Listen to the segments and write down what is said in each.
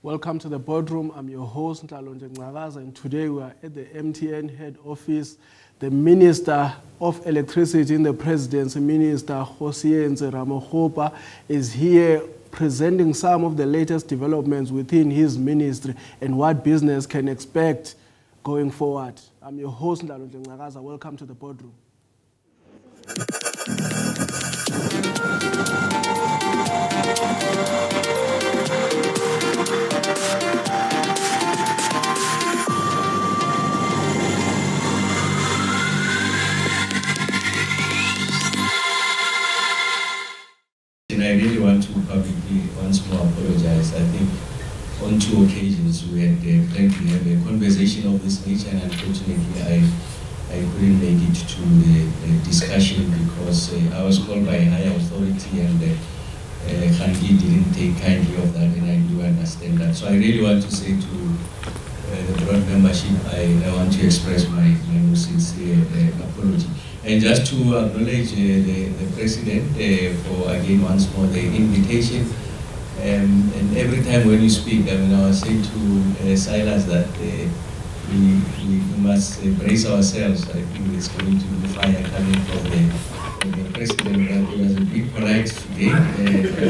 Welcome to the boardroom. I'm your host, Ntalonje Ngcakaza, and today we are at the MTN head office. The Minister of Electricity in the Presidency, Minister Kgosientsho Ramokgopa, is here presenting some of the latest developments within his ministry and what business can expect going forward. I'm your host, Ntalonje Ngcakaza. Welcome to the boardroom. I really want to publicly once more apologize. I think on 2 occasions we had planned to have a conversation of this nature, and unfortunately I couldn't make it to the discussion because I was called by a higher authority, and Khangi didn't take kindly of that, and I do understand that. So I really want to say to the broad membership, I want to express my most sincere apology. And just to acknowledge the President for, again, once more, the invitation. And every time when you speak, I mean, I was saying to Silas that we must brace ourselves. I think there's going to be fire coming from the President. That he was a bit polite today,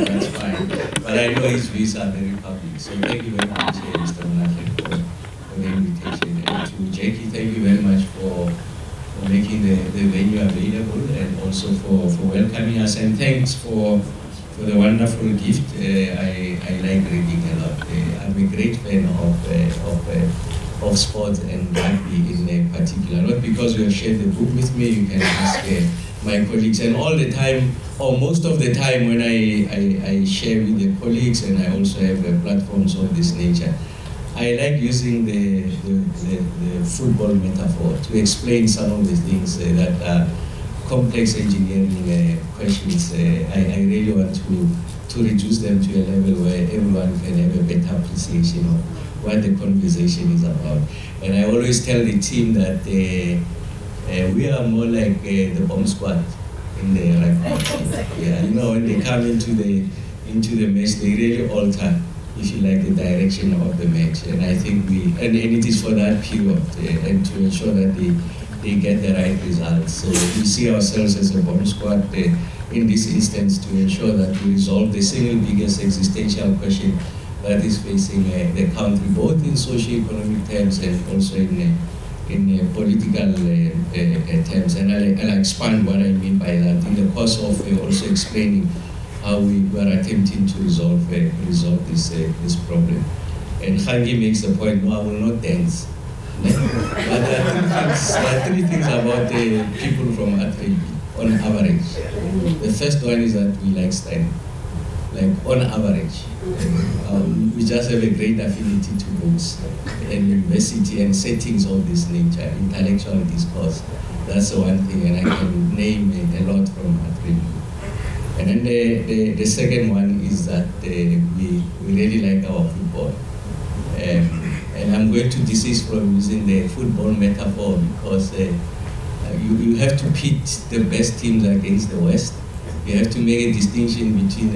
that's fine. But I know his views are very public. So thank you very much, Mr. Monafek, for the invitation. And to Jackie, thank you very much for making the venue available, and also for welcoming us, and thanks for the wonderful gift. I like reading a lot. I'm a great fan of sports and rugby in particular, not because you have shared the book with me. You can ask my colleagues, and all the time, or most of the time, when I share with the colleagues, and I also have platforms of this nature, I like using the football metaphor to explain some of the things that are complex engineering questions. I really want to reduce them to a level where everyone can have a better appreciation of what the conversation is about. And I always tell the team that we are more like the bomb squad in the rugby. Yeah, you know, when they come into the match, they really alter, if you like, the direction of the match. And I think and it is for that period, and to ensure that they get the right results. So we see ourselves as a bomb squad in this instance, to ensure that we resolve the single biggest existential question that is facing the country, both in socio-economic terms and also in political terms. And I'll expand what I mean by that in the course of also explaining how we were attempting to resolve this problem. And Khangi makes the point, no, I will not dance. But there are three things about people from Atrebi, on average. The first one is that we like standing, like on average. We just have a great affinity to books and university and settings of this nature, intellectual discourse. That's the one thing, and I can name a lot from Atrebi. And then the second one is that we really like our football. And I'm going to desist from using the football metaphor because you have to pit the best teams against the West. You have to make a distinction between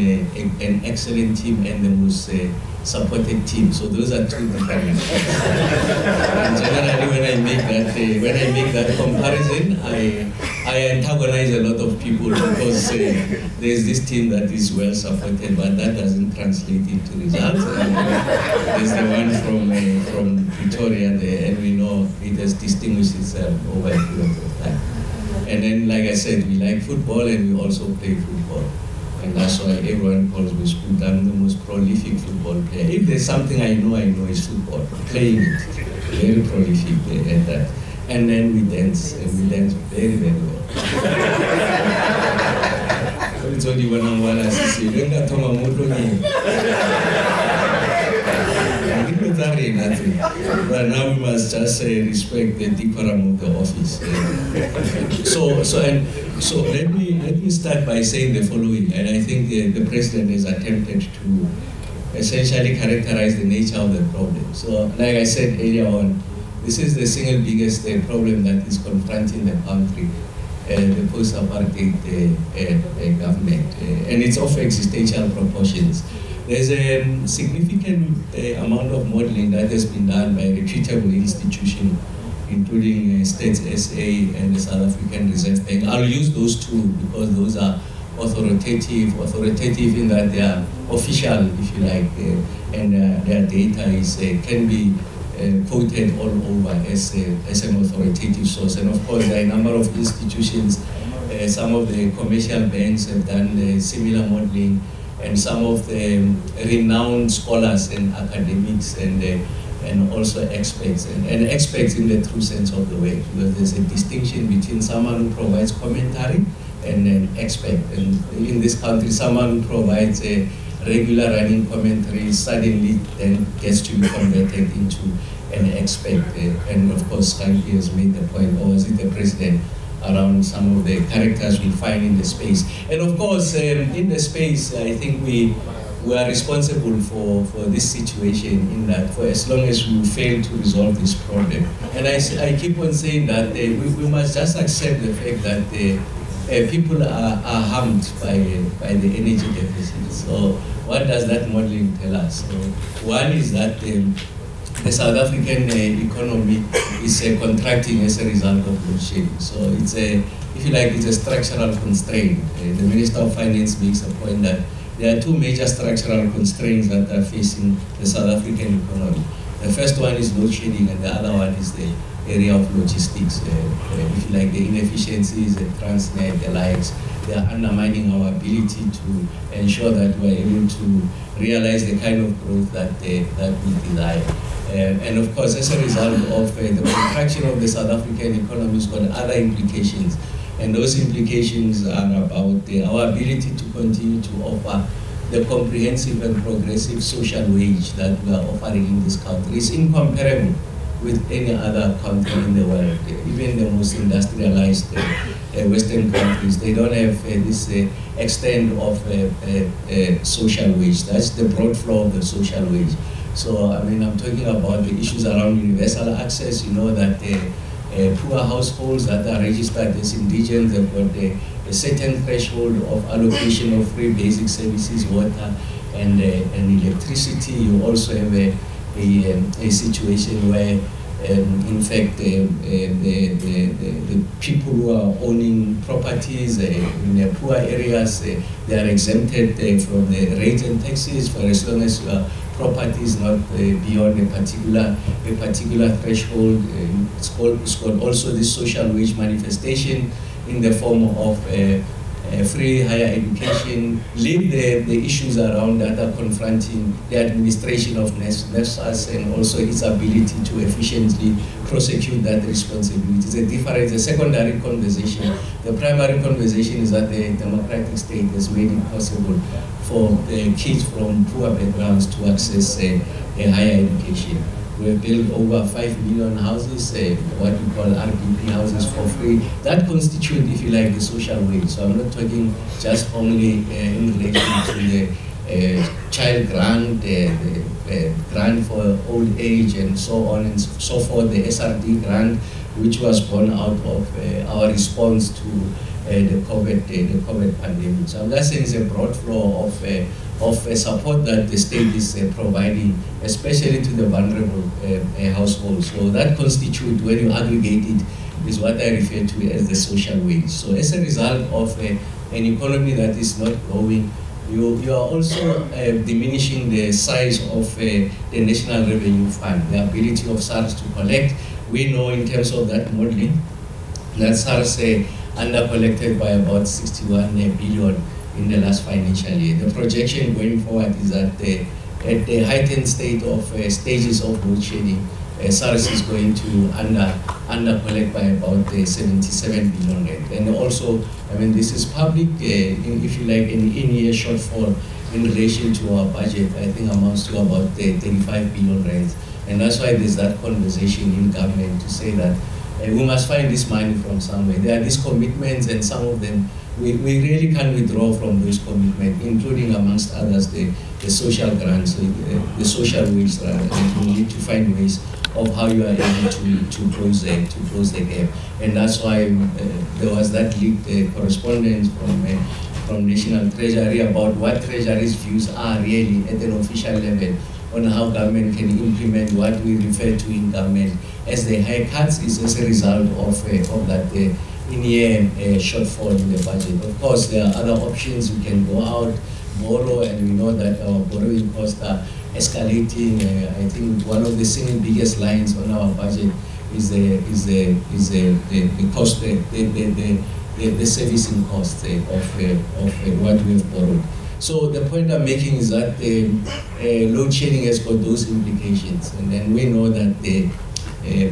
an excellent team and the most supported team. So those are two different things. And generally, when I make that comparison, I antagonize a lot of people because there's this team that is well supported, but that doesn't translate into results. There's the one from Pretoria there, and we know it has distinguished itself over a period of time. And then, like I said, we like football and we also play football. And that's why everyone calls me Scoot. I'm the most prolific football player. If there's something I know is football. Playing it. Very prolific at that. And then we dance, and we dance very, very well. It's only one on one, as you see. But now we must just respect the decorum of the office. So let me start by saying the following, and I think the President has attempted to essentially characterize the nature of the problem. So, like I said earlier on, this is the single biggest problem that is confronting the country, the post-apartheid government, and it's of existential proportions. There's a significant amount of modeling that has been done by reputable institutions, including States SA and the South African Reserve Bank. I'll use those two because those are authoritative in that they are official, if you like, and their data is can be quoted all over as an authoritative source. And of course, there are a number of institutions. Some of the commercial banks have done similar modeling, and some of the renowned scholars and academics and also experts, and experts in the true sense of the word, because there's a distinction between someone who provides commentary and an expert. And in this country, someone who provides a regular running commentary suddenly then gets to be converted into an expert. And of course, Skanky has made the point, or was it the president, around some of the characters we find in the space. And of course, in the space, I think we are responsible for this situation, in that for as long as we fail to resolve this problem. And I keep on saying that we must just accept the fact that people are harmed by the energy deficit. So what does that modeling tell us? So one is that the South African economy is contracting as a result of load shedding. So it's if you like, it's a structural constraint. The Minister of Finance makes a point that there are two major structural constraints that are facing the South African economy. The first one is load shedding, and the other one is the area of logistics. If you like, the inefficiencies, the Transnet, the likes, they are undermining our ability to ensure that we are able to realize the kind of growth that we desire. And of course, as a result of the contraction of the South African economy, has got other implications. And those implications are about our ability to continue to offer the comprehensive and progressive social wage that we are offering in this country. It's incomparable with any other country in the world. Even the most industrialized Western countries, they don't have this extent of social wage. That's the broad flow of the social wage. So, I mean, I'm talking about the issues around universal access. You know that poor households that are registered as indigent, they've got a certain threshold of allocation of free basic services, water and electricity. You also have a situation where, in fact, the people who are owning properties in the poor areas, they are exempted from the rates and taxes for as long as property is not beyond a particular threshold. It's called also this social wage manifestation in the form of free higher education. Leave the issues around that are confronting the administration of NSFAS and also its ability to efficiently prosecute that responsibility. It's a secondary conversation. The primary conversation is that the democratic state has made it possible for kids from poor backgrounds to access a higher education. We have built over 5 million houses, what we call RPP houses, for free. That constitutes, if you like, the social wage. So I'm not talking just only in relation to the child grant, the grant for old age and so on and so forth, the SRD grant, which was born out of our response to the COVID pandemic. So I'm just saying it's a broad flow of support that the state is providing, especially to the vulnerable households. So that constitutes, when you aggregate it, is what I refer to as the social wage. So as a result of an economy that is not growing, you are also diminishing the size of the National Revenue Fund, the ability of SARS to collect. We know in terms of that modeling that SARS under-collected by about 61 billion in the last financial year. The projection going forward is that at the heightened state of stages of load shedding, SARS is going to under-collect by about 77 billion rand. And also, I mean, this is public, if you like, an in-year shortfall in relation to our budget, I think amounts to about 35 billion rand. And that's why there's that conversation in government to say that we must find this money from somewhere. There are these commitments, and some of them we really can't withdraw from those commitments, including, amongst others, the social grants, the social wage. We need to find ways of how you are able to close the gap. And that's why there was that leaked correspondence from from National Treasury about what Treasury's views are really at an official level on how government can implement what we refer to in government as the haircuts is as a result of that in-year shortfall in the budget. Of course, there are other options. We can go out, borrow, and we know that our borrowing costs are escalating. I think one of the single biggest lines on our budget is the cost, the servicing cost of what we have borrowed. So the point I'm making is that load shedding has got those implications, and then we know that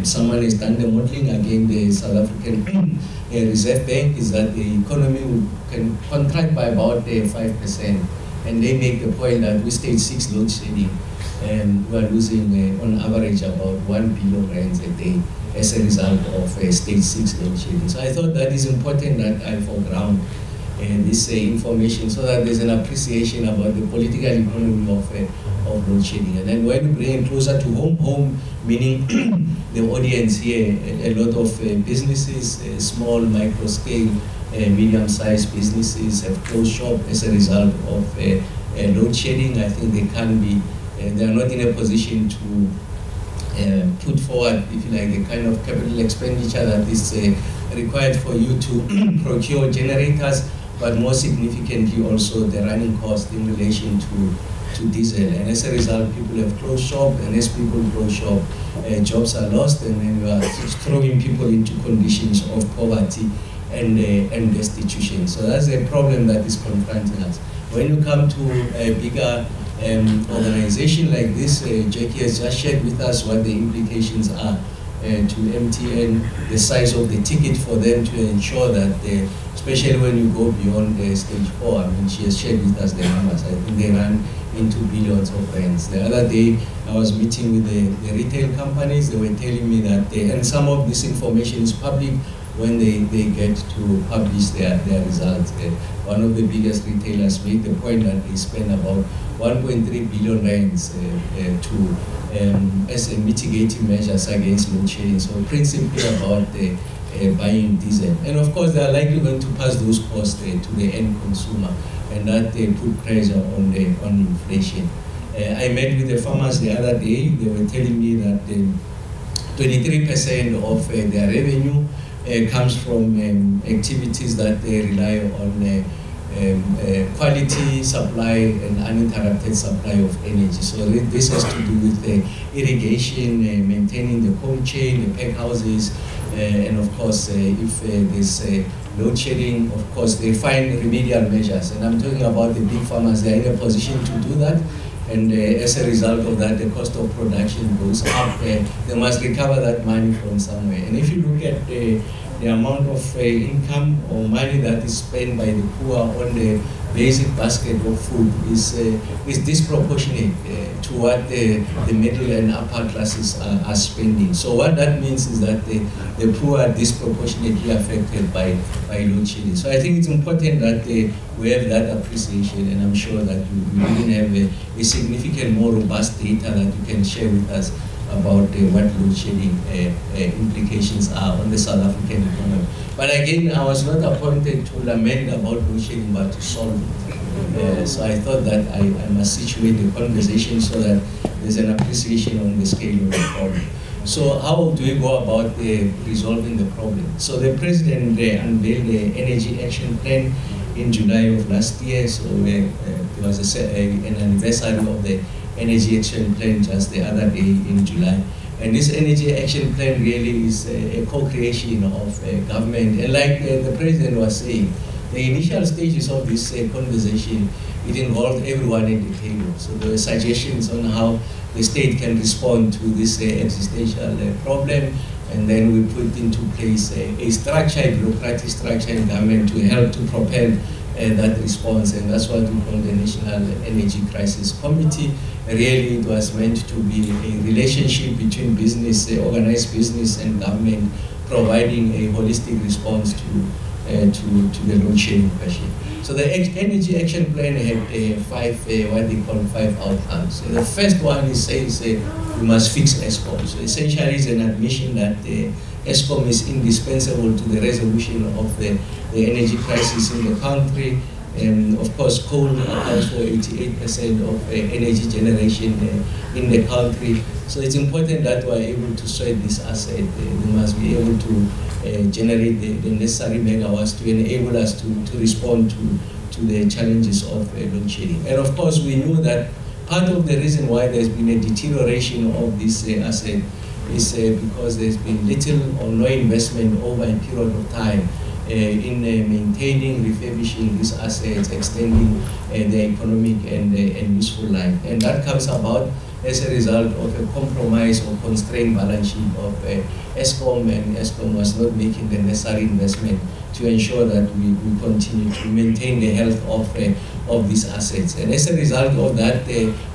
someone has done the modeling. Again, the South African Reserve Bank is that the economy can contract by about 5%, and they make the point that with stage 6 load shedding, we are losing on average about 1 billion rands a day as a result of stage 6 load shedding. So I thought that is important that I foreground this information so that there's an appreciation about the political economy of load shedding. And then when we bring it closer to home meaning the audience here, a lot of businesses, small, micro scale, medium-sized businesses have closed shop as a result of load shedding. I think they can be, they are not in a position to put forward, if you like, the kind of capital expenditure that is required for you to procure generators, but more significantly also the running cost in relation to diesel. And as a result, people have closed shop, and as people close shop, jobs are lost, and then we are just throwing people into conditions of poverty and destitution. So that's a problem that is confronting us. When you come to a bigger organization like this, Jackie has just shared with us what the implications are to MTN, the size of the ticket for them to ensure that, especially when you go beyond stage 4, I mean, she has shared with us the numbers. I think they run into billions of rands. The other day, I was meeting with the retail companies. They were telling me that, and some of this information is public when they get to publish their results. One of the biggest retailers made the point that they spend about 1.3 billion rands as a mitigating measures against load shedding. So principally about buying diesel. And of course, they are likely going to pass those costs to the end consumer, and that put pressure on inflation. I met with the farmers the other day. They were telling me that 23% of their revenue comes from activities that they rely on quality supply and uninterrupted supply of energy. So this has to do with irrigation, maintaining the cold chain, the pack houses, and of course, if there's load shedding, of course, they find remedial measures. And I'm talking about the big farmers. They're in a position to do that. And as a result of that, the cost of production goes up. They must recover that money from somewhere. And if you look at the amount of income or money that is spent by the poor on the basic basket of food is disproportionate to what the middle and upper classes are spending. So what that means is that the poor are disproportionately affected by load shedding. So I think it's important that we have that appreciation, and I'm sure that you even have a significant, more robust data that you can share with us about what load shedding implications are on the South African economy. But again, I was not appointed to lament about load shedding, but to solve it. So I thought that I must situate the conversation so that there's an appreciation on the scale of the problem. So how do we go about resolving the problem? So the President unveiled the Energy Action Plan in July of last year. So there was an anniversary of the Energy Action Plan just the other day in July. And this Energy Action Plan really is a co-creation of government. And like the President was saying, the initial stages of this conversation, it involved everyone at the table. So there were suggestions on how the state can respond to this existential problem. And then we put into place a structure, a bureaucratic structure in government to help to propel that response. And that's what we call the National Energy Crisis Committee. Really, it was meant to be a relationship between business, organized business and government, providing a holistic response to the load shedding question. So the Energy Action Plan had what they call 5 outcomes. The first one says we must fix ESCOM. So essentially it's an admission that ESCOM is indispensable to the resolution of the energy crisis in the country. Of course, coal accounts for 88% of energy generation in the country. So it's important that we are able to sweat this asset. We must be able to generate the necessary megawatts to enable us to respond to the challenges of load shedding. And of course, we knew that part of the reason why there's been a deterioration of this asset is because there's been little or no investment over a period of time in maintaining, refurbishing these assets, extending their economic and useful life. And that comes about as a result of a compromise or constrained balance sheet of Eskom, and Eskom was not making the necessary investment to ensure that we continue to maintain the health of these assets. And as a result of that,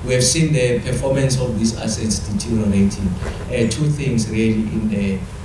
we have seen the performance of these assets deteriorating. Two things really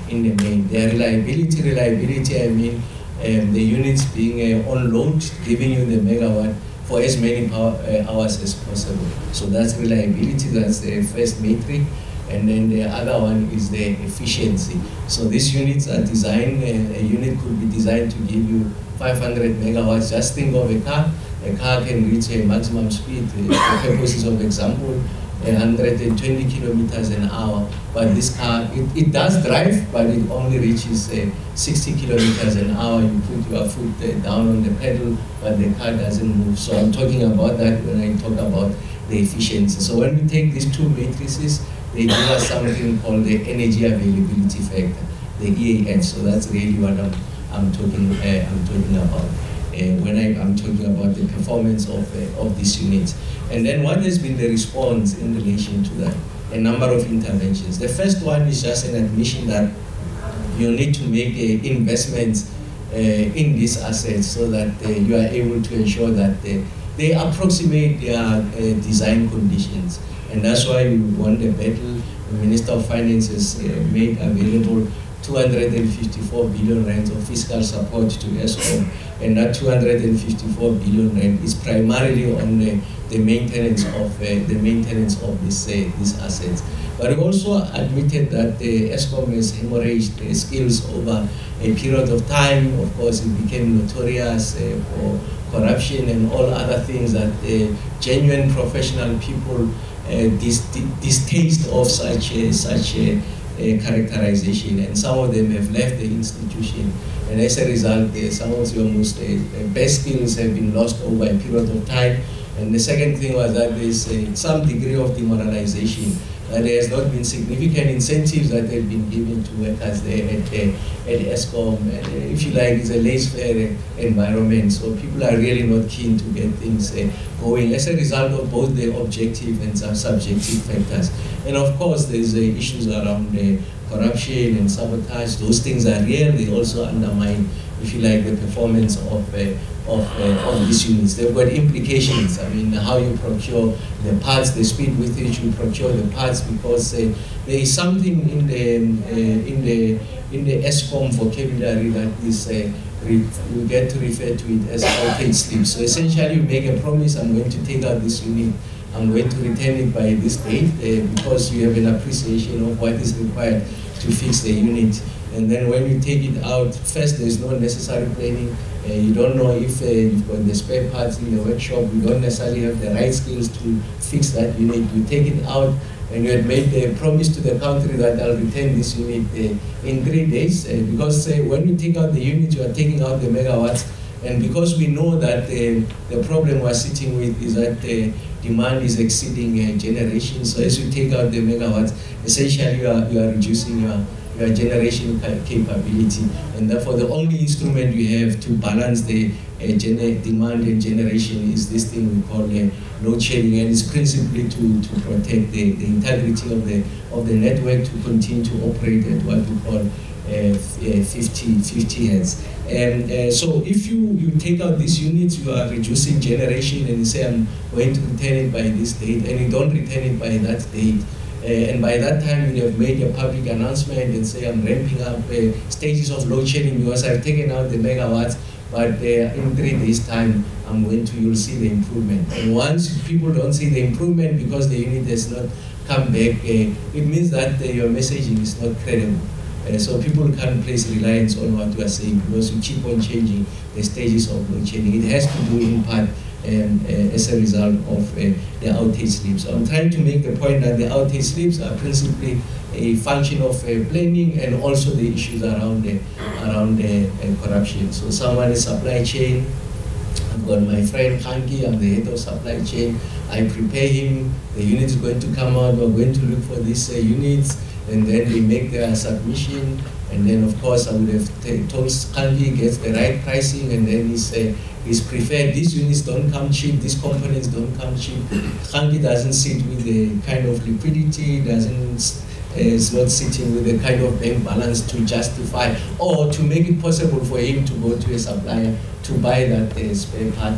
in the main. Their reliability, I mean, the units being on load, giving you the megawatt for as many hours as possible. So that's reliability, that's the first metric. And then the other one is the efficiency. So these units are designed, a unit could be designed to give you 500 megawatts. Just think of a car. A car can reach a maximum speed, for purposes of example, 120 kilometers an hour. But this car, it does drive, but it only reaches 60 kilometers an hour. You put your foot down on the pedal, but the car doesn't move. So I'm talking about that when I talk about the efficiency. So when we take these two matrices, they give us something called the energy availability factor, the EAF. So that's really what I'm talking about when I'm talking about the performance of these units. And then what has been the response in relation to that? A number of interventions. The first one is just an admission that you need to make investments in these assets so that you are able to ensure that they approximate their design conditions. And that's why we won the battle. The Minister of Finance has made available 254 billion rand of fiscal support to Eskom, and that 254 billion rand is primarily on the maintenance of these assets. But we also admitted that Eskom has hemorrhaged skills over a period of time. Of course, it became notorious for corruption and all other things that genuine professional people distaste of such characterization, and some of them have left the institution, and as a result, some of your most best skills have been lost over a period of time. And the second thing was that there's some degree of demoralization. There has not been significant incentives that have been given to workers there at Eskom. And if you like, it's a laissez-faire environment, so people are really not keen to get things going as a result of both the objective and subjective factors. And of course, there's issues around corruption and sabotage. Those things are real. They also undermine, if you like, the performance of these units. They've got implications. I mean, how you procure the parts, the speed with which you procure the parts, because there is something in the Eskom vocabulary that is we get to refer to it as outage sleep. So essentially, you make a promise: I'm going to take out this unit, I'm going to return it by this date, because you have an appreciation of what is required to fix the unit. And then when you take it out, first, there's no necessary planning. You don't know if you've got the spare parts in the workshop. You don't necessarily have the right skills to fix that unit. You take it out, and you had made the promise to the country that I'll return this unit in 3 days. Because when you take out the unit, you are taking out the megawatts. And because we know that the problem we're sitting with is that demand is exceeding generation. So as you take out the megawatts, essentially you are reducing your generation capability, and therefore the only instrument you have to balance the demand and generation is this thing we call load shedding, and it's principally to protect the integrity of the network, to continue to operate at what we call 50 hertz. And so if you take out these units, you are reducing generation, and you say, I'm going to return it by this date, and you don't return it by that date. And by that time, you have made a public announcement and say, I'm ramping up stages of load shedding because I've taken out the megawatts, but in 3 days' time, you'll see the improvement. And once people don't see the improvement because the unit has not come back, it means that your messaging is not credible. So people can't place reliance on what we are saying because we keep on changing the stages of load shedding. It has to do in part as a result of the outage slips. So I'm trying to make the point that the outage slips are principally a function of planning and also the issues around corruption. So someone is supply chain. I've got my friend Kgosientsho, I'm the head of supply chain. I prepare him, the unit is going to come out, we're going to look for these units, and then they make their submission, and then of course I would have told Kgosientsho gets the right pricing, and then he's preferred, these units don't come cheap, these components don't come cheap. Kgosientsho doesn't sit with the kind of liquidity, is not sitting with the kind of bank balance to justify or to make it possible for him to go to a supplier to buy that spare part.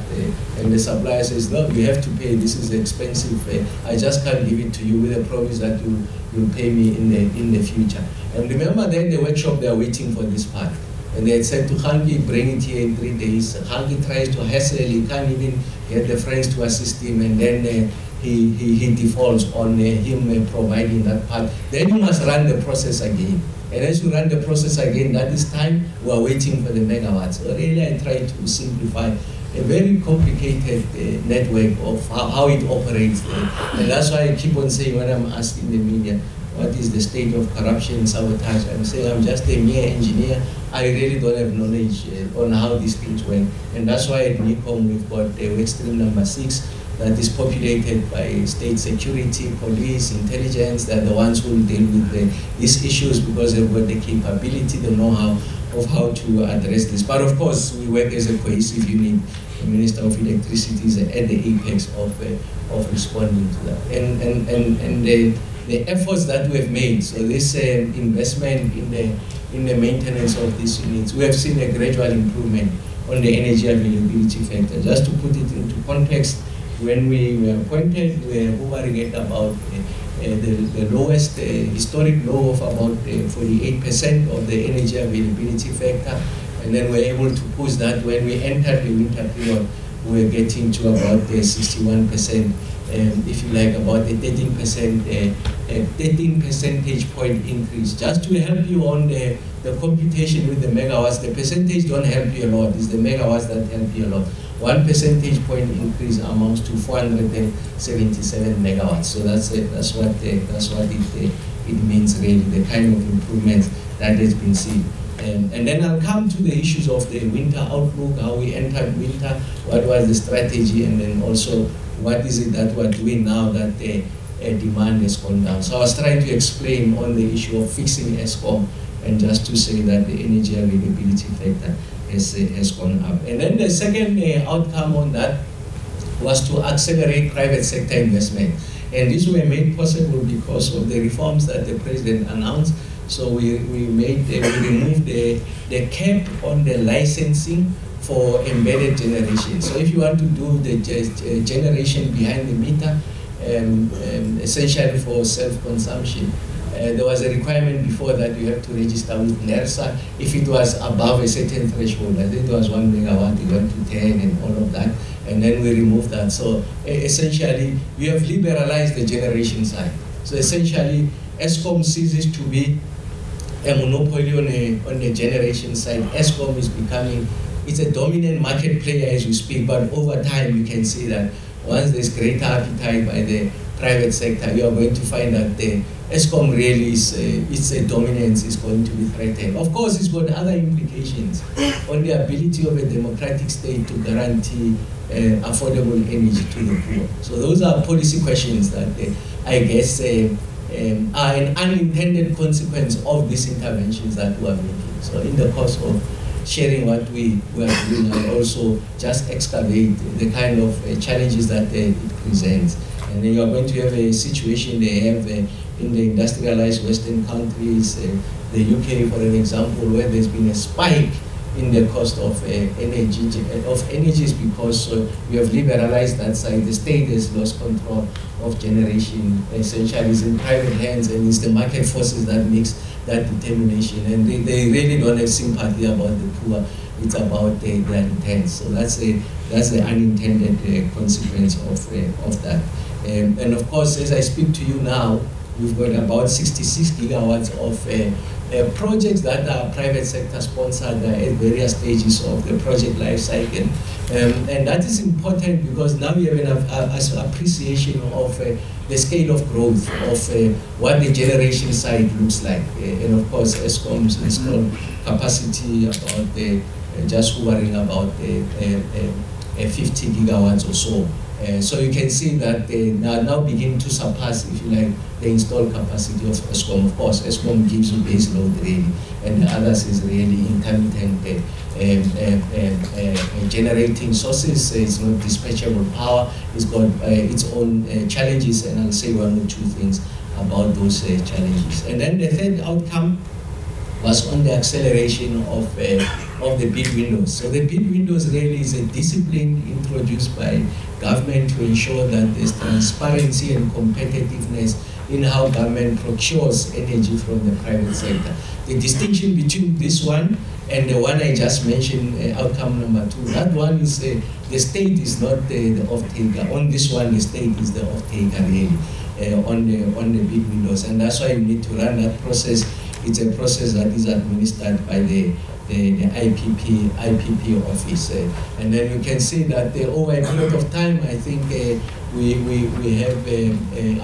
And the supplier says, no, you have to pay, this is expensive. I just can't give it to you with a promise that you'll pay me in the future. And remember then in the workshop, they are waiting for this part. And they had said to Kgosientsho, bring it here in 3 days. Kgosientsho tries to hassle, he can't even get the friends to assist him, and then he defaults on him providing that part. Then you must run the process again. And as you run the process again, that is time we are waiting for the megawatts. So really I try to simplify a very complicated network of how it operates. And that's why I keep on saying when I'm asking the media, what is the state of corruption, sabotage? I'm saying I'm just a mere engineer. I really don't have knowledge on how these things work. And that's why at NICOM we've got work stream number 6 that is populated by state security, police, intelligence. They're the ones who will deal with these issues because they've got the capability, the know-how of how to address this. But of course, we work as a cohesive unit. The Minister of Electricity is at the apex of responding to that. And the efforts that we have made, so this investment in the maintenance of these units, we have seen a gradual improvement on the energy availability factor. Just to put it into context, when we were appointed, we were hovering at about the lowest historic low of about 48% of the energy availability factor. And then we were able to push that. When we entered the winter period, we were getting to about 61%. If you like, about a 13 percentage point increase. Just to help you on the computation with the megawatts, the percentage don't help you a lot, it's the megawatts that help you a lot. 1 percentage point increase amounts to 477 megawatts. So that's what it means really, the kind of improvements that has been seen. And then I'll come to the issues of the winter outlook, how we entered winter, what was the strategy, and then also what is it that we're doing now that the demand has gone down. So I was trying to explain on the issue of fixing ESCOM, and just to say that the energy availability factor has gone up. And then the second outcome on that was to accelerate private sector investment. And these were made possible because of the reforms that the President announced. So we removed the cap on the licensing for embedded generation. So if you want to do the generation behind the meter, essentially for self-consumption, there was a requirement before that you have to register with NERSA if it was above a certain threshold. I think it was 1 megawatt, it went to 10 and all of that, and then we removed that. So essentially, we have liberalized the generation side. So essentially, ESCOM ceases to be a monopoly on the generation side. ESCOM is becoming, it's a dominant market player as we speak, but over time you can see that once there's greater appetite by the private sector, you are going to find that the ESCOM really is, its dominance is going to be threatened. Of course, it's got other implications on the ability of a democratic state to guarantee affordable energy to the poor. So those are policy questions that I guess are an unintended consequence of these interventions that we are making. So in the course of sharing what we are doing, I also just excavate the kind of challenges that it presents. And then you are going to have a situation they have in the industrialized Western countries, the UK for an example, where there's been a spike in the cost of energies because we have liberalized that side. The state has lost control of generation. Essentially, it's in private hands, and it's the market forces that makes that determination. And they really don't have sympathy about the poor. It's about their intent. So that's the unintended consequence of that. And of course, as I speak to you now, we've got about 66 gigawatts of projects that are private sector sponsored at various stages of the project life cycle. And that is important because now we have an appreciation of the scale of growth of what the generation side looks like. And of course, ESCOM's installed capacity about just hovering about 50 gigawatts or so. So you can see that they are now beginning to surpass, if you like, the installed capacity of ESCOM. Of course, ESCOM gives you base load really, and the others is really intermittent generating sources. It's not dispatchable power. It's got its own challenges, and I'll say one or two things about those challenges. And then the third outcome was on the acceleration of the bid windows. So the bid windows really is a discipline introduced by government to ensure that there's transparency and competitiveness in how government procures energy from the private sector. The distinction between this one and the one I just mentioned, outcome number 2, that one is the state is not the off-taker. On this one, the state is the off-taker really on the bid windows, and that's why you need to run that process. It's a process that is administered by the IPP office. And then you can see that over a period of time, I think we have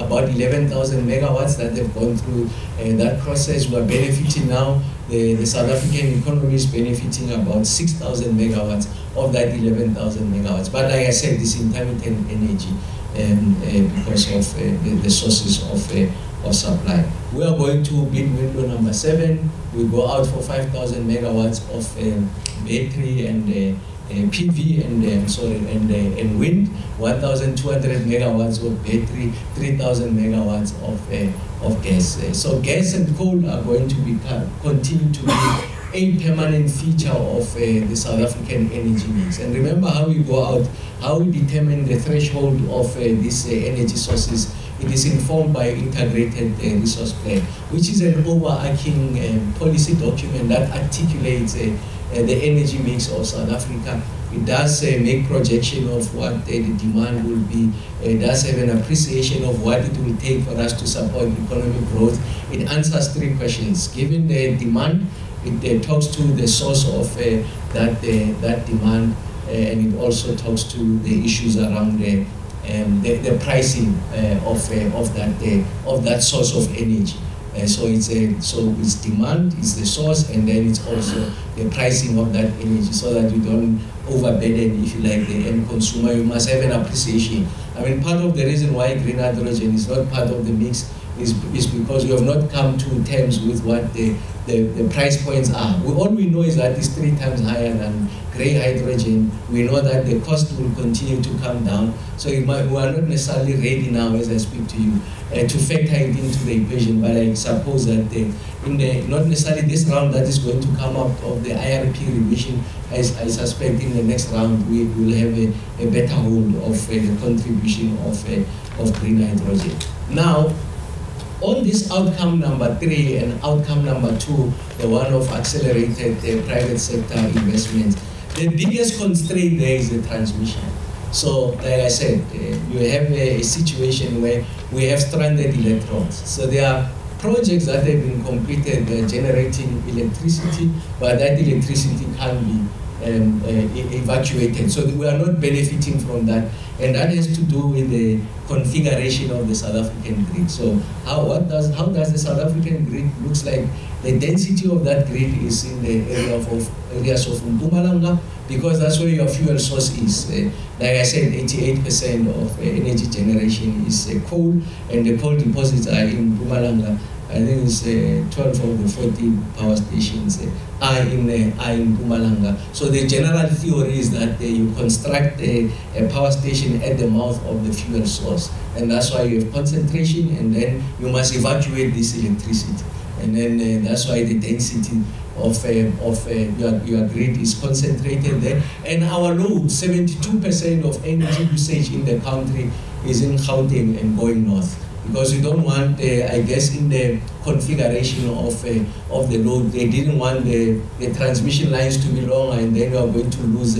about 11,000 megawatts that have gone through that process. We are benefiting now. The South African economy is benefiting about 6,000 megawatts of that 11,000 megawatts. But like I said, this intermittent energy because of the sources of supply. We are going to bid window number 7. We go out for 5,000 megawatts of battery and PV and wind, 1,200 megawatts of battery, 3,000 megawatts of gas. So gas and coal are going to continue to be a permanent feature of the South African energy mix. And remember how we go out, how we determine the threshold of these energy sources. It is informed by integrated resource plan, which is an overarching policy document that articulates the energy mix of South Africa. It does make projection of what the demand will be. It does have an appreciation of what it will take for us to support economic growth. It answers 3 questions. Given the demand, it talks to the source of that demand, and it also talks to the issues around the pricing of that source of energy. So it's demand, it's the source, and then it's also the pricing of that energy, so that you don't overburden, if you like, the end consumer. You must have an appreciation. I mean, part of the reason why green hydrogen is not part of the mix is because we have not come to terms with what the price points are. All we know is that it's 3 times higher than grey hydrogen. We know that the cost will continue to come down. So we are not necessarily ready now, as I speak to you, to factor it into the equation. But I suppose that not necessarily this round that is going to come out of the IRP revision, I suspect in the next round we will have a better hold of the contribution of green hydrogen. Now, on this outcome number 3 and outcome number 2, the one of accelerated private sector investments, the biggest constraint there is the transmission. So, like I said, you have a situation where we have stranded electrons. So there are projects that have been completed generating electricity, but that electricity can't be evacuated. So we are not benefiting from that, and that has to do with the configuration of the South African grid. So how does the South African grid looks like? The density of that grid is in the areas of Mpumalanga, because that's where your fuel source is. Like I said, 88% of energy generation is coal, and the coal deposits are in Mpumalanga. I think it's 12 of the 14 power stations are in Mpumalanga. So the general theory is that you construct a power station at the mouth of the fuel source, and that's why you have concentration, and then you must evacuate this electricity, and then that's why the density of your grid is concentrated there. And our load, 72% of energy usage in the country is in Gauteng and going north. Because we don't want, I guess, in the configuration of the load, they didn't want the transmission lines to be long, and then we are going to lose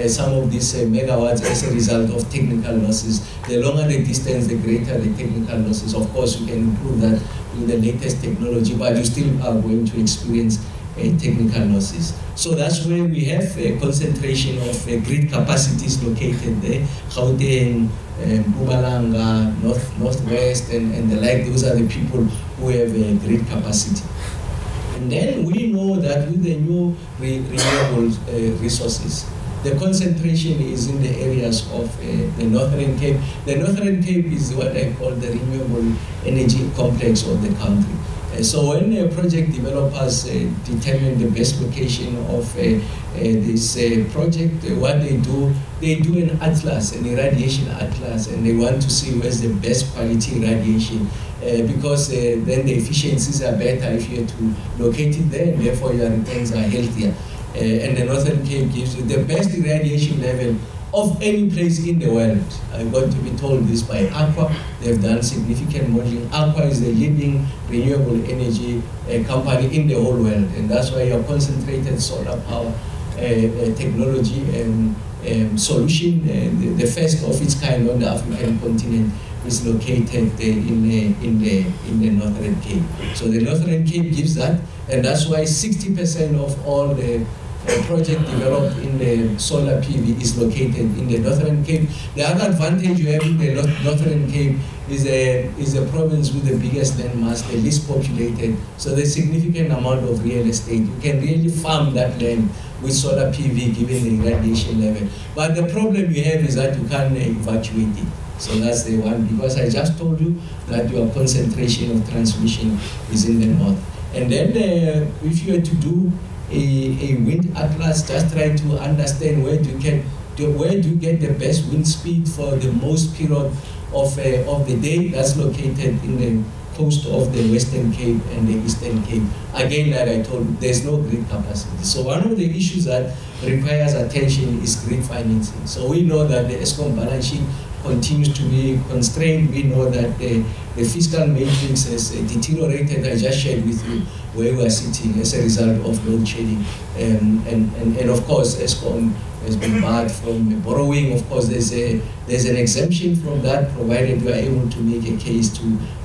some of these megawatts as a result of technical losses. The longer the distance, the greater the technical losses. Of course, you can improve that with the latest technology, but you still are going to experience technical losses. So that's where we have a concentration of grid capacities located there. Gauteng, Mpumalanga, Northwest, and the like. Those are the people who have a grid capacity. And then we know that with the new renewable resources, the concentration is in the areas of the Northern Cape. The Northern Cape is what I call the renewable energy complex of the country. So when project developers determine the best location of this project, what they do an atlas, an irradiation atlas, and they want to see where's the best quality irradiation. Because then the efficiencies are better if you have to locate it there, and therefore your returns are healthier. And the Northern Cape gives you the best irradiation level of any place in the world. I got to be told this by Aqua. They've done significant modeling. Aqua is the leading renewable energy company in the whole world, and that's why your concentrated solar power technology and solution, the first of its kind on the African continent, is located in the Northern Cape. So the Northern Cape gives that, and that's why 60% of all the project developed in the solar PV is located in the Northern Cape. The other advantage you have in the Northern Cape is a province with the biggest land mass, the least populated, so there's significant amount of real estate. You can really farm that land with solar PV given the irradiation level. But the problem you have is that you can't evacuate it. So that's the one, because I just told you that your concentration of transmission is in the north. And then if you were to do a wind atlas, just try to understand where do you get the best wind speed for the most period of the day. That's located in the coast of the Western Cape and the Eastern Cape. Again, like I told you, there's no grid capacity. So one of the issues that requires attention is grid financing. So we know that the ESCOM balance sheet continues to be constrained. We know that the fiscal matrix has deteriorated. I just shared with you where we are sitting as a result of load shedding. And of course, ESCOM has been barred from borrowing. Of course, there's an exemption from that, provided you are able to make a case to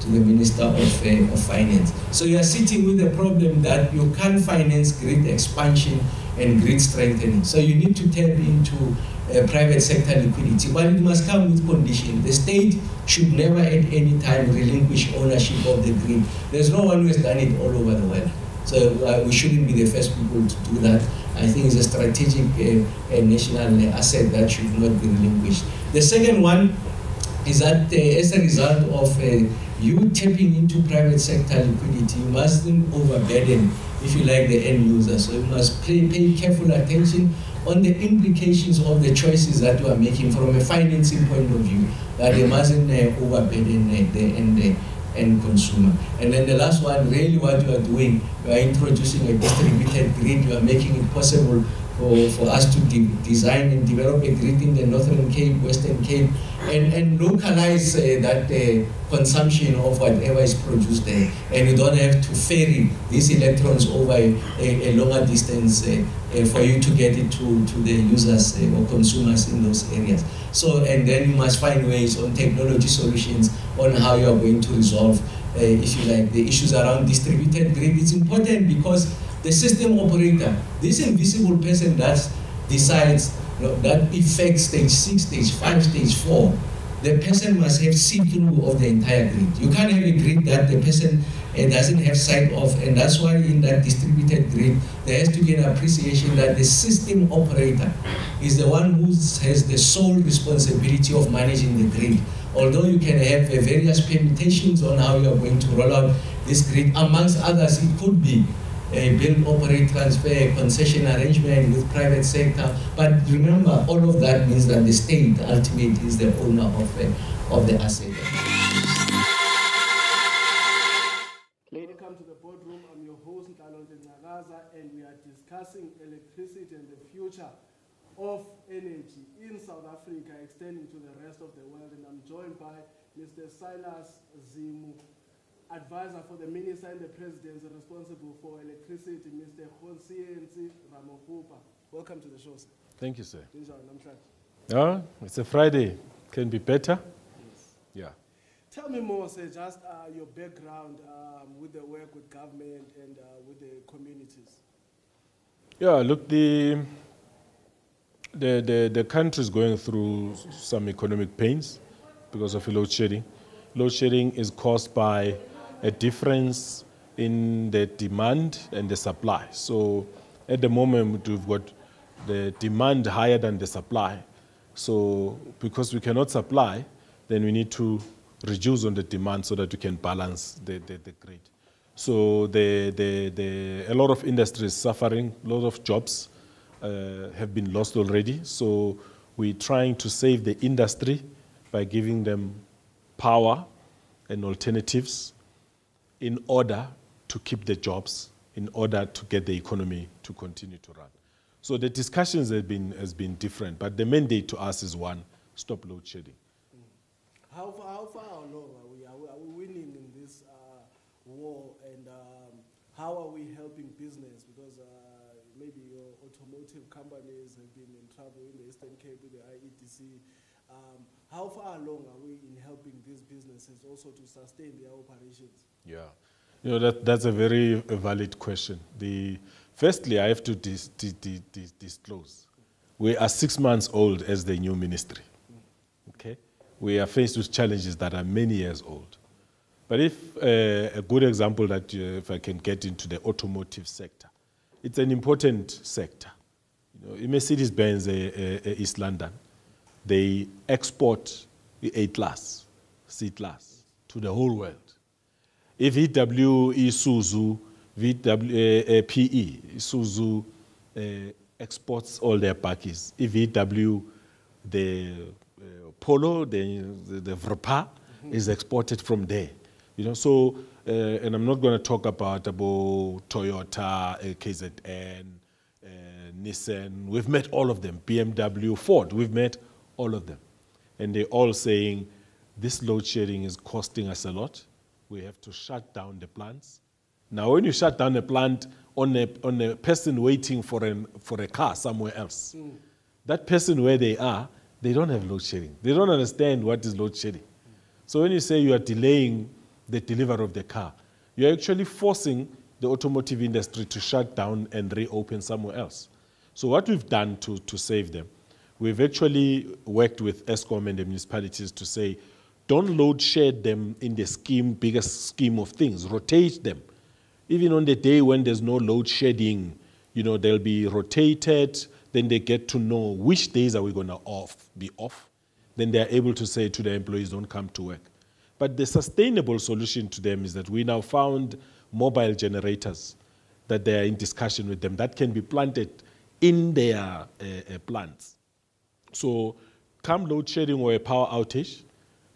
the Minister of Finance. So you are sitting with the problem that you can't finance grid expansion and grid strengthening. So you need to tap into private sector liquidity, but it must come with condition. The state should never at any time relinquish ownership of the grid. There's no one who has done it all over the world. So we shouldn't be the first people to do that. I think it's a strategic national asset that should not be relinquished. The second one is that as a result of you tapping into private sector liquidity, you mustn't overburden, if you like, the end user. So you must pay careful attention on the implications of the choices that you are making from a financing point of view, that they mustn't overburden the end consumer. And then the last one, really what you are doing, you are introducing a distributed grid. You are making it possible for us to design and develop a grid in the Northern Cape, Western Cape, and localize that consumption of whatever is produced there. And you don't have to ferry these electrons over a longer distance for you to get it to the users or consumers in those areas. So, and then you must find ways on technology solutions on how you are going to resolve, if you like, the issues around distributed grid. It's important because the system operator, this invisible person that decides, that affects stage 6, stage 5, stage 4, the person must have see-through of the entire grid. You can't have a grid that the person doesn't have sight of, and that's why in that distributed grid, there has to be an appreciation that the system operator is the one who has the sole responsibility of managing the grid. Although you can have various permutations on how you are going to roll out this grid, amongst others, it could be a build, operate, transfer, concession arrangement with private sector. But remember, all of that means that the state ultimately is the owner of the asset. Welcome to the boardroom. I'm your host, Kgosientsho, and we are discussing electricity and the future of energy in South Africa, extending to the rest of the world. And I'm joined by Mr. Silas Zimu, advisor for the Minister and the Presidency responsible for electricity, Mr. Kgosientsho Ramokgopa. Welcome to the show, sir. Thank you, sir. It's a Friday. Can be better. Yes. Yeah. Tell me more, sir, just your background with the work with government and with the communities. Yeah, look, the country is going through some economic pains because of load shedding. Load shedding is caused by a difference in the demand and the supply. So at the moment, we've got the demand higher than the supply. So because we cannot supply, then we need to reduce on the demand so that we can balance the grid. So a lot of industry is suffering, a lot of jobs have been lost already. So we're trying to save the industry by giving them power and alternatives in order to keep the jobs, in order to get the economy to continue to run. So the discussions has been different, but the mandate to us is one: stop load shedding. How far along are we? Are we winning in this war, and how are we helping business? Because maybe your automotive companies have been in trouble in the Eastern Cape with the IEDC. How far along are we in helping these businesses also to sustain their operations? Yeah, that's a very valid question. Firstly, I have to disclose. We are 6 months old as the new ministry. Okay, we are faced with challenges that are many years old. But if a good example that if I can get into the automotive sector, it's an important sector. In Mercedes-Benz, East London, they export the A-class, C-class to the whole world. If VW, Isuzu, PE, Isuzu exports all their bakkies. If VW, the Polo, the Vrpa is exported from there. So, and I'm not going to talk about Toyota, KZN, Nissan. We've met all of them. BMW, Ford, we've met all of them. And they're all saying, this load shedding is costing us a lot. We have to shut down the plants. Now, when you shut down a plant on a person waiting for a car somewhere else, that person where they are, they don't have load shedding. They don't understand what is load shedding. So when you say you are delaying the delivery of the car, you're actually forcing the automotive industry to shut down and reopen somewhere else. So what we've done to save them, we've actually worked with Eskom and the municipalities to say, don't load shed them in the bigger scheme of things, rotate them. Even on the day when there's no load shedding, they'll be rotated, then they get to know which days are we going to be off. Then they're able to say to their employees, don't come to work. But the sustainable solution to them is that we now found mobile generators that they are in discussion with them that can be planted in their plants. So come load shedding or a power outage,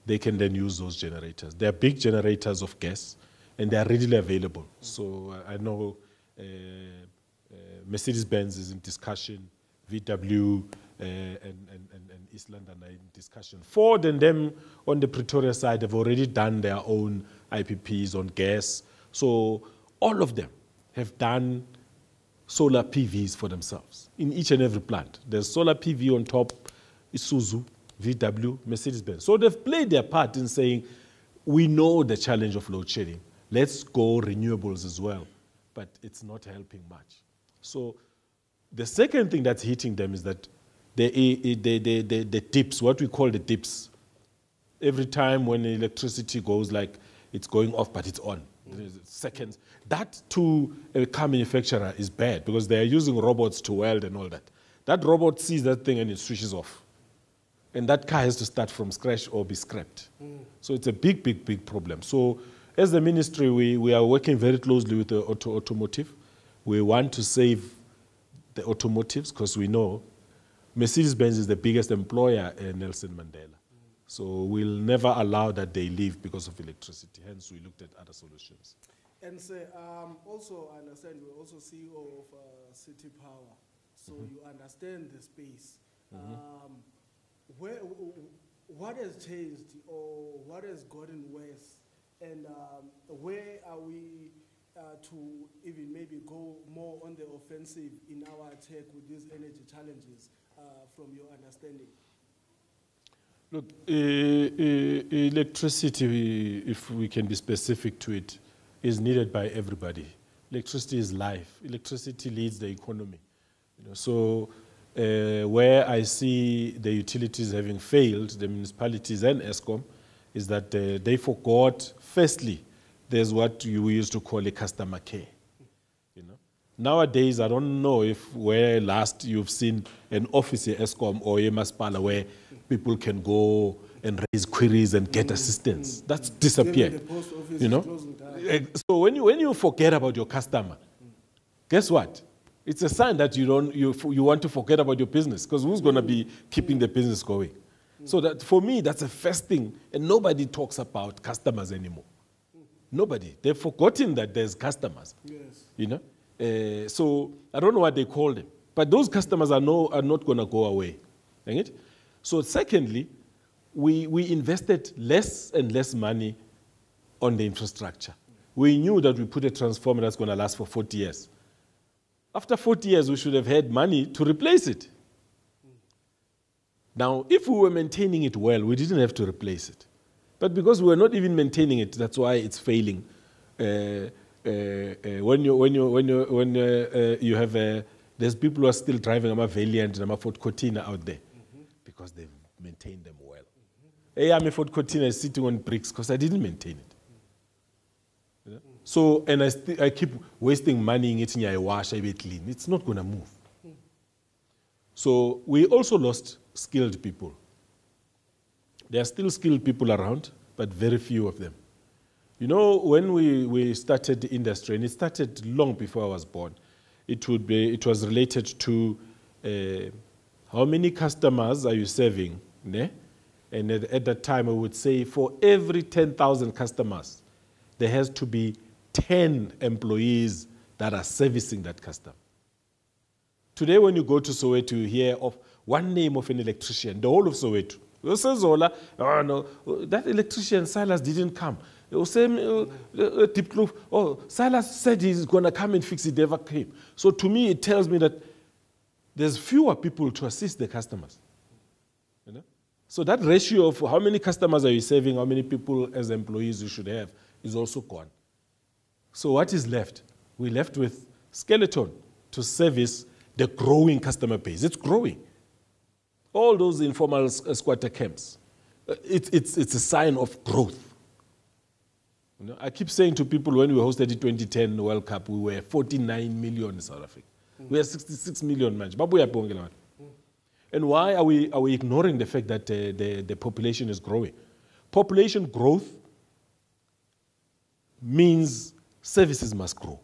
they can then use those generators. They are big generators of gas, and they are readily available. So I know Mercedes-Benz is in discussion, VW and East London are in discussion. Ford and them on the Pretoria side have already done their own IPPs on gas. So all of them have done solar PVs for themselves in each and every plant. There's solar PV on top, Isuzu, VW, Mercedes-Benz. So they've played their part in saying, we know the challenge of load shedding. Let's go renewables as well. But it's not helping much. So the second thing that's hitting them is that the dips, what we call the dips, every time when electricity goes like it's going off but it's on, seconds, that to a car manufacturer is bad because they are using robots to weld and all that. That robot sees that thing and it switches off. And that car has to start from scratch or be scrapped. So it's a big, big, big problem. So as the ministry, we are working very closely with the automotive. We want to save the automotives because we know Mercedes-Benz is the biggest employer in Nelson Mandela. So we'll never allow that they leave because of electricity. Hence, we looked at other solutions. And say, also, I understand you're also CEO of City Power. So you understand the space. What has changed or what has gotten worse? And where are we to even maybe go more on the offensive in our attack with these energy challenges, from your understanding? Look, electricity, if we can be specific to it, is needed by everybody. Electricity is life. Electricity leads the economy. You know, so where I see the utilities having failed, the municipalities and ESCOM, is that they forgot, firstly, there's what we used to call a customer care. You know? Nowadays, I don't know if where last you've seen an office at ESCOM or a Maspala where people can go and raise queries and get assistance. That's disappeared. The post office you know? is closing down. So when you forget about your customer, guess what? It's a sign that you want to forget about your business, because who's going to be keeping the business going? So that for me, that's the first thing, and nobody talks about customers anymore. Nobody. They've forgotten that there's customers. Yes. You know, so I don't know what they call them, but those customers are not going to go away. Right? So secondly, we invested less and less money on the infrastructure. We knew that we put a transformer that's going to last for 40 years. After 40 years, we should have had money to replace it. Now, if we were maintaining it well, we didn't have to replace it. But because we were not even maintaining it, that's why it's failing. When you have there's people who are still driving a Valiant and a Ford Cortina out there, because they've maintained them well. Hey, I'm a Ford Cortina is sitting on bricks because I didn't maintain it. You know? So, and I keep wasting money in it, and I wash, I be clean. It's not going to move. So we also lost skilled people. There are still skilled people around, but very few of them. You know, when we started the industry, and it started long before I was born, it was related to how many customers are you serving? Ne? And at that time, I would say for every 10,000 customers, there has to be 10 employees that are servicing that customer. Today, when you go to Soweto, you hear of one name of an electrician, the whole of Soweto. You say, Zola, oh no, that electrician, Silas, didn't come. You say, Deep Kloof, oh, Silas said he's going to come and fix it, never came. So to me, it tells me that there's fewer people to assist the customers. You know? So that ratio of how many customers are you serving, how many people as employees you should have, is also gone. So what is left? We're left with skeleton to service the growing customer base. It's growing. All those informal squatter camps, it's a sign of growth. You know, I keep saying to people, when we hosted the 2010 World Cup, we were 49 million in South Africa. We are 66 million man. And why are we ignoring the fact that the population is growing? Population growth means services must grow.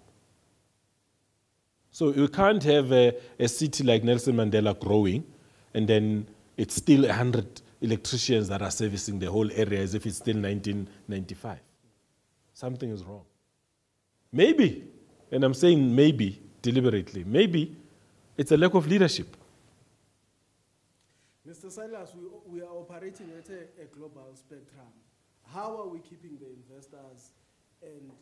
So you can't have a city like Nelson Mandela growing, and then it's still 100 electricians that are servicing the whole area as if it's still 1995. Something is wrong. Maybe, and I'm saying maybe deliberately, maybe it's a lack of leadership. Mr. Silas, we are operating at a global spectrum. How are we keeping the investors and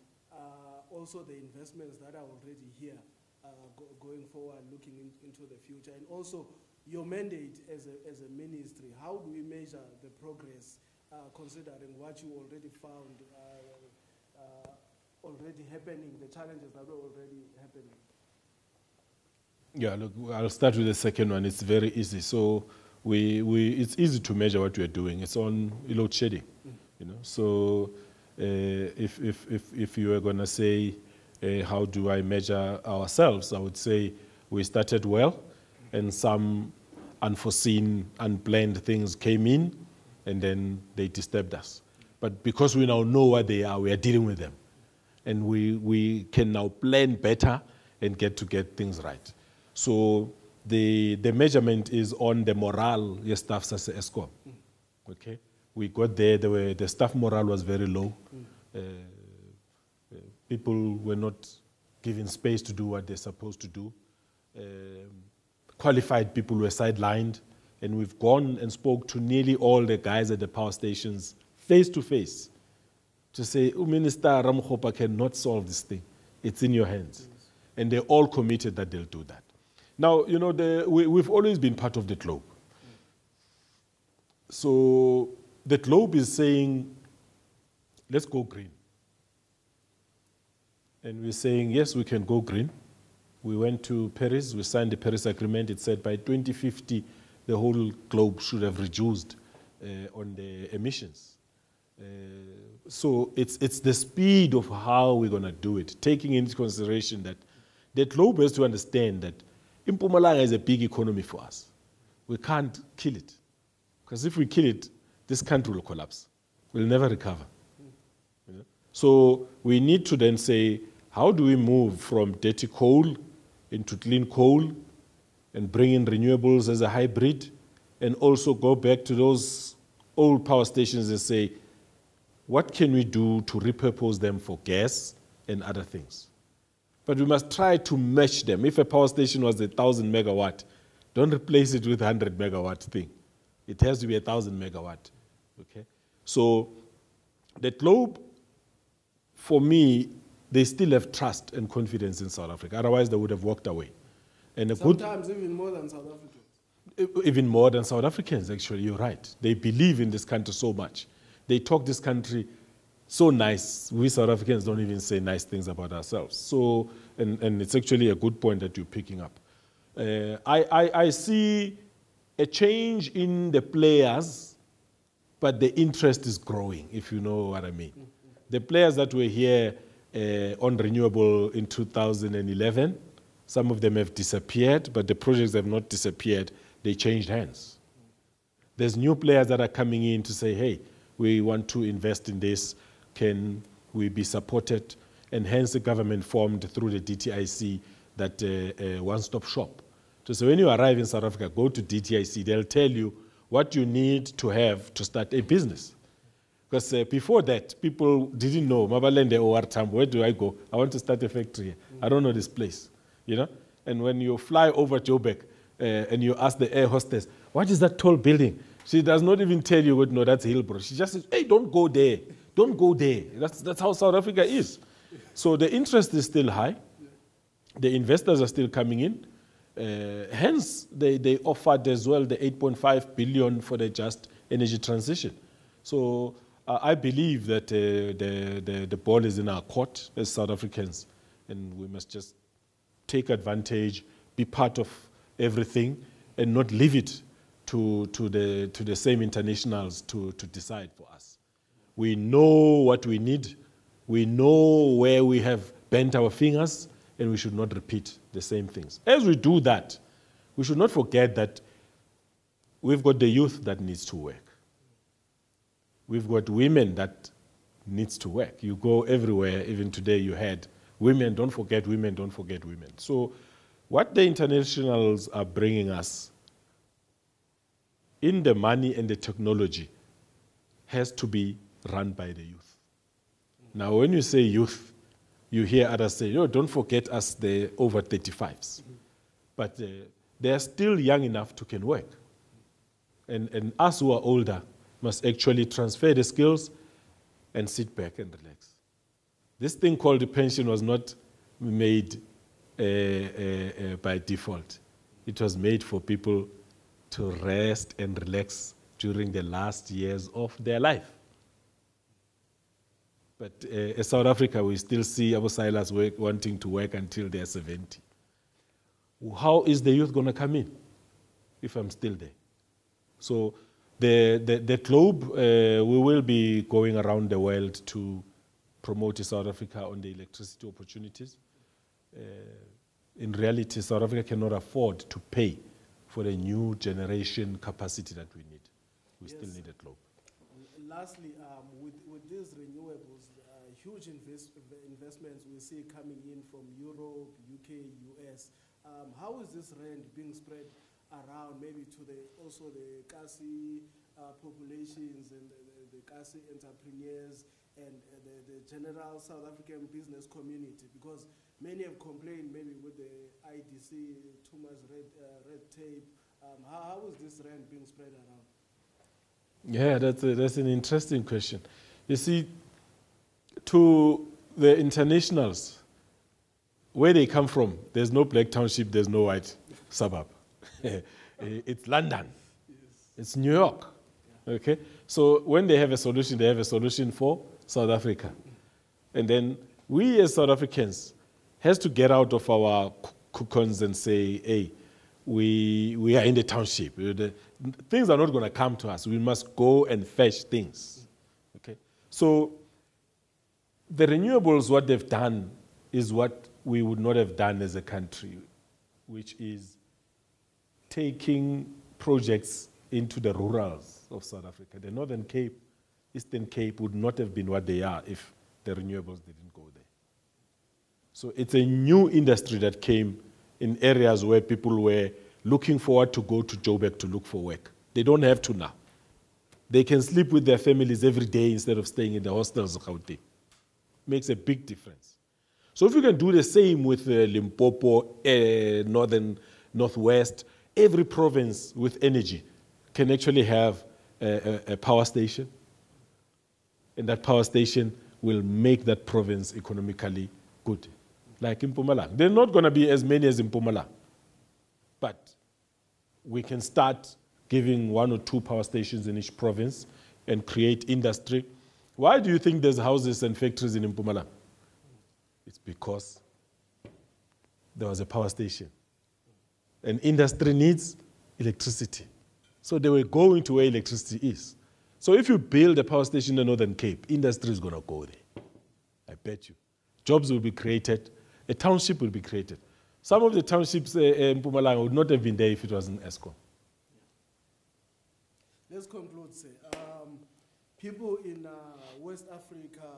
also the investments that are already here going forward, looking into the future? And also your mandate as a ministry, how do we measure the progress considering what you already found already happening, the challenges that were already happening? Yeah, look, I'll start with the second one. It's very easy. So it's easy to measure what we're doing. It's on load shedding, you know. So if you were going to say, how do I measure ourselves, I would say we started well, and some unforeseen, unplanned things came in, and then they disturbed us. But because we now know what they are, we are dealing with them. And we can now plan better and get things right. So the measurement is on the morale of staff as ESCOM. Okay? We got there, the staff morale was very low. People were not given space to do what they're supposed to do. Qualified people were sidelined, and we've gone and spoke to nearly all the guys at the power stations face to face to say, Minister Ramokgopa cannot solve this thing. It's in your hands. And they're all committed that they'll do that. Now, you know, we've always been part of the globe. So the globe is saying, let's go green. And we're saying, yes, we can go green. We went to Paris, we signed the Paris Agreement. It said by 2050, the whole globe should have reduced on the emissions. So it's the speed of how we're going to do it, taking into consideration that the globe has to understand that Mpumalanga is a big economy for us. We can't kill it. Because if we kill it, this country will collapse. We'll never recover. You know? So we need to then say, how do we move from dirty coal into clean coal and bring in renewables as a hybrid, and also go back to those old power stations and say, what can we do to repurpose them for gas and other things? But we must try to match them. If a power station was 1,000 megawatt, don't replace it with 100 megawatt thing. It has to be 1,000 megawatt. Okay? So the globe, for me, they still have trust and confidence in South Africa. Otherwise, they would have walked away. And sometimes even more than South Africans. Even more than South Africans, actually, you're right. They believe in this country so much. They talk this country so nice. We South Africans don't even say nice things about ourselves. So, and it's actually a good point that you're picking up. I see a change in the players, but the interest is growing, if you know what I mean. The players that were here on renewable in 2011, some of them have disappeared, but the projects have not disappeared. They changed hands. There's new players that are coming in to say, hey, we want to invest in this. Can we be supported? And hence the government formed through the DTIC that one-stop shop. So when you arrive in South Africa, go to DTIC. They'll tell you what you need to have to start a business. Because before that, people didn't know, Mabalende or Wartam, where do I go? I want to start a factory here. I don't know this place, you know? And when you fly over Joburg and you ask the air hostess, what is that tall building? She does not even tell you, no, that's Hillbrow. She just says, hey, don't go there. Don't go there. That's how South Africa is. So the interest is still high. The investors are still coming in. Hence, they offered as well the 8.5 billion for the just energy transition. So I believe that the ball is in our court as South Africans, and we must just take advantage, be part of everything, and not leave it to the same internationals to decide for us. We know what we need. We know where we have bent our fingers, and we should not repeat the same things. As we do that, we should not forget that we've got the youth that needs to work. We've got women that needs to work. You go everywhere, even today you had women, don't forget women, don't forget women. So what the internationals are bringing us in the money and the technology has to be run by the youth. Now, when you say youth, you hear others say, oh, don't forget us, the over 35s. But they are still young enough to can work. And us who are older must actually transfer the skills and sit back and relax. This thing called the pension was not made by default. It was made for people to rest and relax during the last years of their life. But in South Africa, we still see our sailors wanting to work until they're 70. How is the youth going to come in if I'm still there? So the globe, we will be going around the world to promote South Africa on the electricity opportunities. In reality, South Africa cannot afford to pay for the new generation capacity that we need. We still need a globe. Lastly, with these renewables, huge investments we see coming in from Europe, UK, US. How is this rand being spread around, maybe to also the Kasi populations and the Kasi entrepreneurs and the general South African business community? Because many have complained maybe with the IDC, too much red tape. How is this rand being spread around? Yeah, that's an interesting question. You see, to the internationals, where they come from, there's no black township, there's no white suburb. It's London. It's New York. Okay? So when they have a solution for South Africa. And then we as South Africans has to get out of our cocoons and say, hey, we are in the township. Things are not going to come to us. We must go and fetch things. Okay? So the renewables, what they've done is what we would not have done as a country, which is taking projects into the rurals of South Africa. The Northern Cape, Eastern Cape would not have been what they are if the renewables didn't go there. So it's a new industry that came in areas where people were looking forward to go to Joburg to look for work. They don't have to now. They can sleep with their families every day instead of staying in the hostels of Gauteng. Makes a big difference. So if you can do the same with Limpopo, Northwest, every province with energy can actually have a power station. And that power station will make that province economically good. Like in Mpumalanga. There are not going to be as many as in Mpumalanga. But we can start giving 1 or 2 power stations in each province and create industry. Why do you think there's houses and factories in Mpumalanga? It's because there was a power station. And industry needs electricity. So they were going to where electricity is. So if you build a power station in the Northern Cape, industry is going to go there. I bet you. Jobs will be created. A township will be created. Some of the townships in Mpumalanga would not have been there if it wasn't ESCOM. Let's conclude, say. People in West Africa,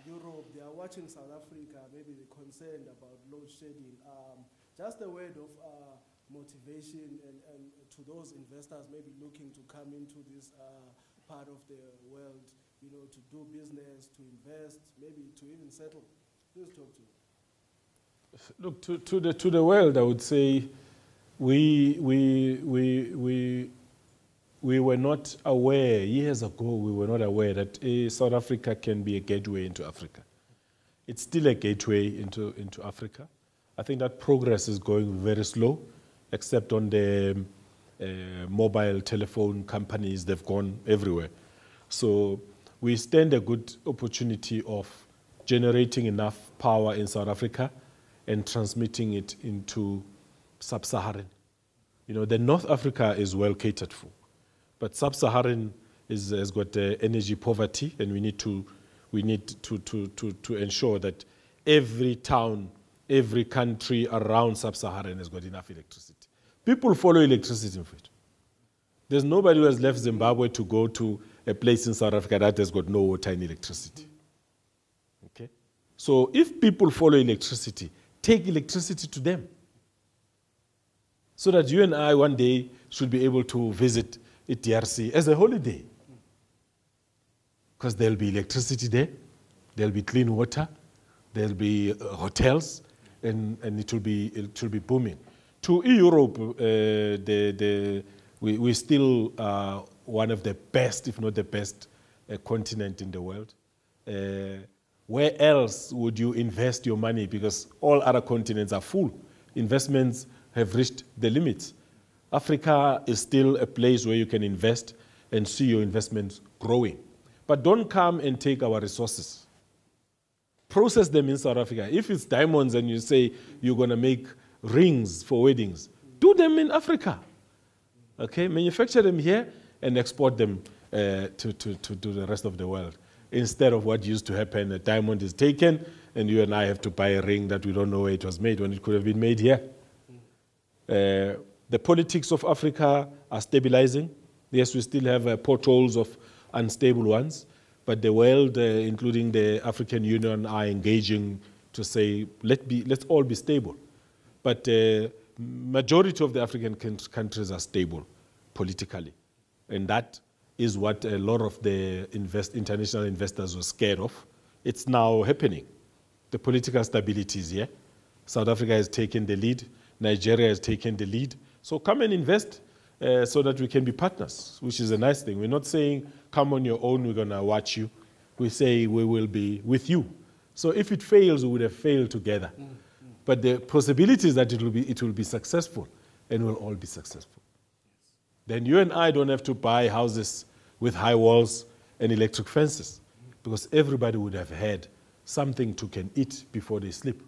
Europe, they are watching South Africa, maybe they're concerned about load shedding. Just a word of motivation and to those investors maybe looking to come into this part of the world, you know, to do business, to invest, maybe to even settle. Please talk to me. Look, to the world, I would say we were not aware, years ago, we were not aware that South Africa can be a gateway into Africa. It's still a gateway into Africa. I think that progress is going very slow, except on the mobile telephone companies, they've gone everywhere. So we stand a good opportunity of generating enough power in South Africa and transmitting it into sub-Saharan. You know, the North Africa is well catered for. But sub-Saharan has got energy poverty, and we need to ensure that every town, every country around sub-Saharan has got enough electricity. People follow electricity in fact. There's nobody who has left Zimbabwe to go to a place in South Africa that has got no water and electricity. Okay? So if people follow electricity, take electricity to them. So that you and I one day should be able to visit DRC as a holiday. Because there'll be electricity there, there'll be clean water, there'll be hotels, and it will be booming. To Europe, we're still one of the best, if not the best, continent in the world. Where else would you invest your money? Because all other continents are full. Investments have reached the limits. Africa is still a place where you can invest and see your investments growing. But don't come and take our resources. Process them in South Africa. If it's diamonds and you say you're going to make rings for weddings, do them in Africa. Okay? Manufacture them here and export them to the rest of the world. Instead of what used to happen, a diamond is taken and you and I have to buy a ring that we don't know where it was made when it could have been made here. The politics of Africa are stabilizing. Yes, we still have potholes of unstable ones, but the world, including the African Union, are engaging to say, let's all be stable. But majority of the African countries are stable politically. And that is what a lot of the international investors were scared of. It's now happening. The political stability is here. South Africa has taken the lead. Nigeria has taken the lead. So come and invest so that we can be partners, which is a nice thing. We're not saying, come on your own, we're going to watch you. We say we will be with you. So if it fails, we would have failed together. But the possibility is that it will be successful, and we'll all be successful. Then you and I don't have to buy houses with high walls and electric fences, because everybody would have had something to can eat before they sleep.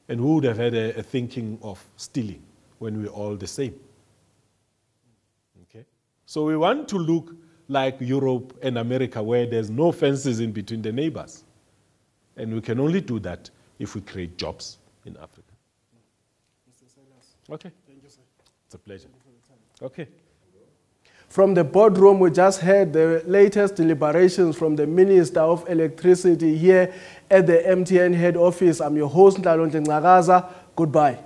And who would have had a thinking of stealing when we're all the same? Okay? So we want to look like Europe and America, where there's no fences in between the neighbors. And we can only do that if we create jobs in Africa. Mr. Silas. Okay. Thank you, sir. It's a pleasure. Okay. From the boardroom, we just heard the latest deliberations from the Minister of Electricity here at the MTN head office. I'm your host, Ntalonhle Ncakaza. Goodbye.